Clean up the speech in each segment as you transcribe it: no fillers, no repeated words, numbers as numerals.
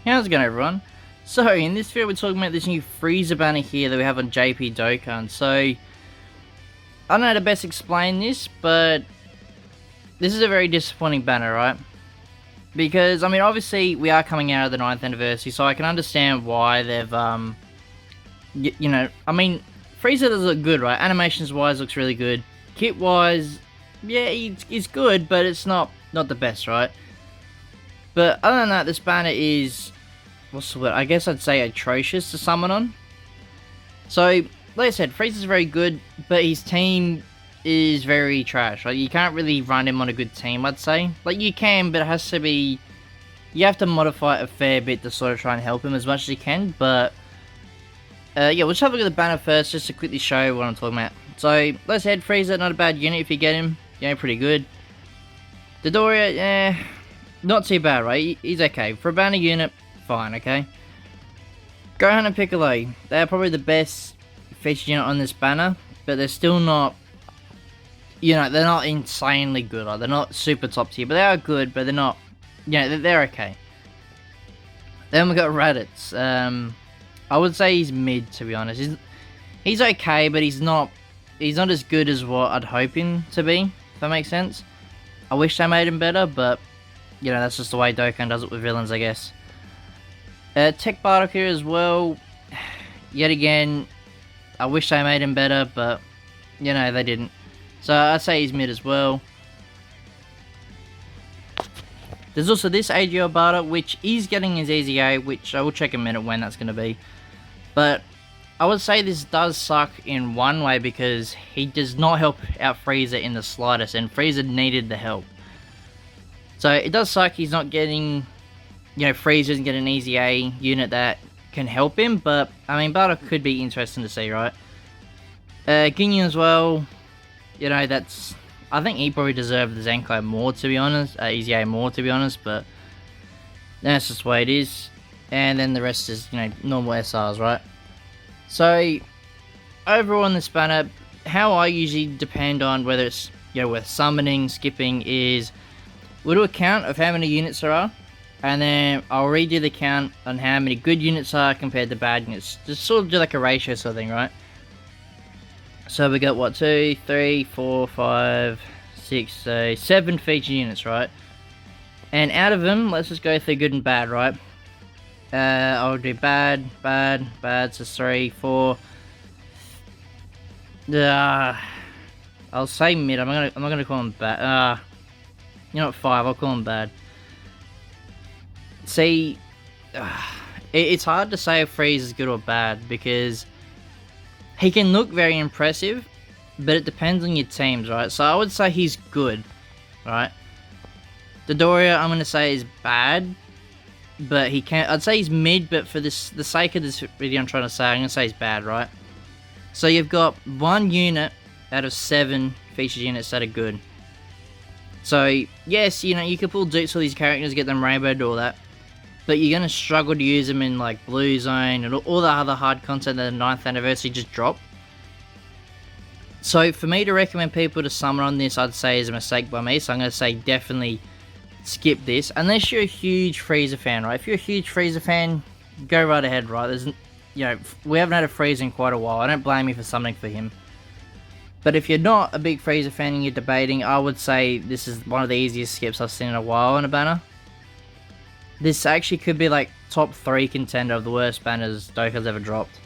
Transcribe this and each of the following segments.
How's it going, everyone? So, in this video we're talking about this new Frieza banner here that we have on JP Dokkan. So, I don't know how to best explain this, but this is a very disappointing banner, right? Because, I mean, obviously we are coming out of the 9th anniversary, so I can understand why they've, you know, I mean, Frieza does look good, right? Animations-wise looks really good. Kit-wise, yeah, he's good, but it's not the best, right? But other than that, this banner is, what's the word? I guess I'd say atrocious to summon on. So, like I said, Frieza's very good, but his team is very trash. Like, you can't really run him on a good team, I'd say. Like, you can, but it has to be, you have to modify it a fair bit to sort of try and help him as much as you can. But yeah, we'll just have a look at the banner first, just to quickly show what I'm talking about. So, like I said, Frieza, not a bad unit if you get him. Yeah, pretty good. Dodoria, yeah, not too bad, right? He's okay. For a banner unit, fine, okay? Gohan and Piccolo, they're probably the best featured unit on this banner, but they're still not, you know, they're not insanely good. Like, they're not super top tier, but they are good, but they're not, you know, they're okay. Then we got Raditz. I would say he's mid, to be honest. He's okay, but he's not as good as what I'd hope him to be, if that makes sense. I wish they made him better, but, you know, that's just the way Dokkan does it with villains, I guess. Tech Bardock here as well. Yet again, I wish they made him better, but, you know, they didn't. So, I'd say he's mid as well. There's also this AGL Bardock, which is getting his EZA, which I will check in a minute when that's going to be. But I would say this does suck in one way, because he does not help out Frieza in the slightest, and Frieza needed the help. So it does suck he's not getting, you know, Frieza doesn't get an EZA unit that can help him, but, I mean, Bardock could be interesting to see, right? Ginyu as well, you know, that's, I think he probably deserved the Zenkai more, to be honest, EZA more, to be honest, but that's just the way it is. And then the rest is, you know, normal SRs, right? So, overall in this banner, how I usually depend on whether it's, you know, with summoning, skipping, is we'll do a count of how many units there are, and then I'll redo the count on how many good units are compared to bad units. Just sort of do like a ratio sort of thing, right? So we got, what, 2, 3, 4, 5, 6, 7 featured units, right? And out of them, let's just go through good and bad, right? I'll do bad, so 3, 4. I'll say mid. I'm not gonna call them bad. You know what, 5. I'll call them bad. See, it's hard to say if Frieza is good or bad, because he can look very impressive, but it depends on your teams, right? So I would say he's good, right? Dodoria, I'm gonna say is bad. But he can't. I'd say he's mid, but for the sake of this video, I'm trying to say, I'm gonna say he's bad, right? So you've got 1 unit out of 7 featured units that are good. So yes, you know, you could pull dupes for these characters, get them rainbowed, all that, but you're gonna struggle to use them in like Blue Zone and all the other hard content that the 9th anniversary just dropped. So for me to recommend people to summon on this, I'd say is a mistake by me. So I'm gonna say definitely skip this, unless you're a huge Frieza fan, right? If you're a huge Frieza fan, go right ahead, right? There's, you know, we haven't had a Frieza in quite a while. I don't blame you for something for him. But if you're not a big Frieza fan and you're debating, I would say this is one of the easiest skips I've seen in a while on a banner. This actually could be like top 3 contender of the worst banners Dokkan's ever dropped.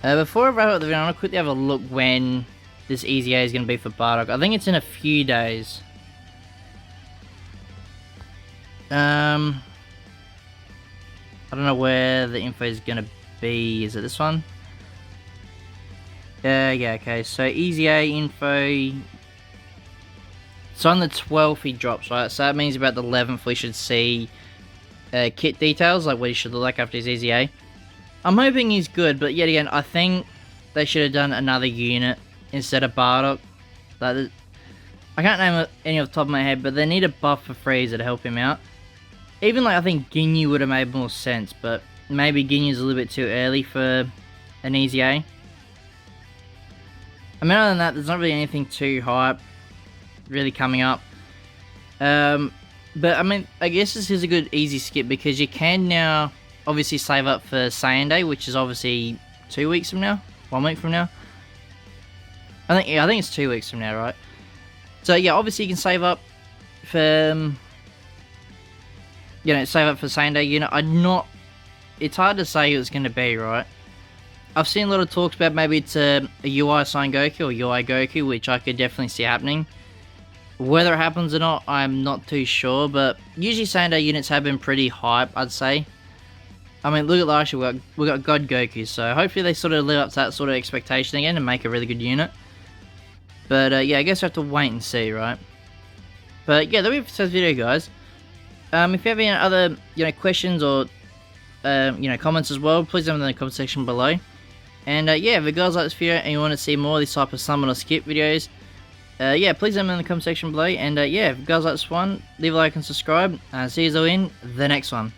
Before I wrap up the video, I'm gonna quickly have a look when this EZA is gonna be for Bardock. I think it's in a few days. I don't know where the info is gonna be. Is it this one? Yeah, okay. So EZA info. So on the 12th he drops, right? So that means about the 11th we should see kit details, like what he should look like after his EZA. I'm hoping he's good, but yet again, I think they should have done another unit instead of Bardock. Like, I can't name any off the top of my head, but they need a buff for Frieza to help him out. Even like, I think Ginyu would have made more sense, but maybe Ginyu's a little bit too early for an EZA. I mean, other than that, there's not really anything too hype really coming up. But I mean, I guess this is a good easy skip because you can now obviously save up for Saiyan Day, which is obviously 2 weeks from now, 1 week from now. I think it's 2 weeks from now, right? So yeah, obviously you can save up for save up for Saiyan Day. It's hard to say who it's going to be, right? I've seen a lot of talks about maybe it's a UI Son Goku or UI Goku, which I could definitely see happening. Whether it happens or not, I'm not too sure, but usually Saiyan Day units have been pretty hype, I'd say. I mean, look at last year, we got God Goku, so hopefully they sort of live up to that sort of expectation again and make a really good unit. But yeah, I guess we have to wait and see, right? But yeah, that'll be it for today's video, guys. If you have any other questions or comments as well, please leave them in the comment section below. And yeah, if you guys like this video and you want to see more of these type of summon or skip videos, yeah, please leave them in the comment section below. And yeah, if you guys like this one, leave a like and subscribe. And see you all in the next one.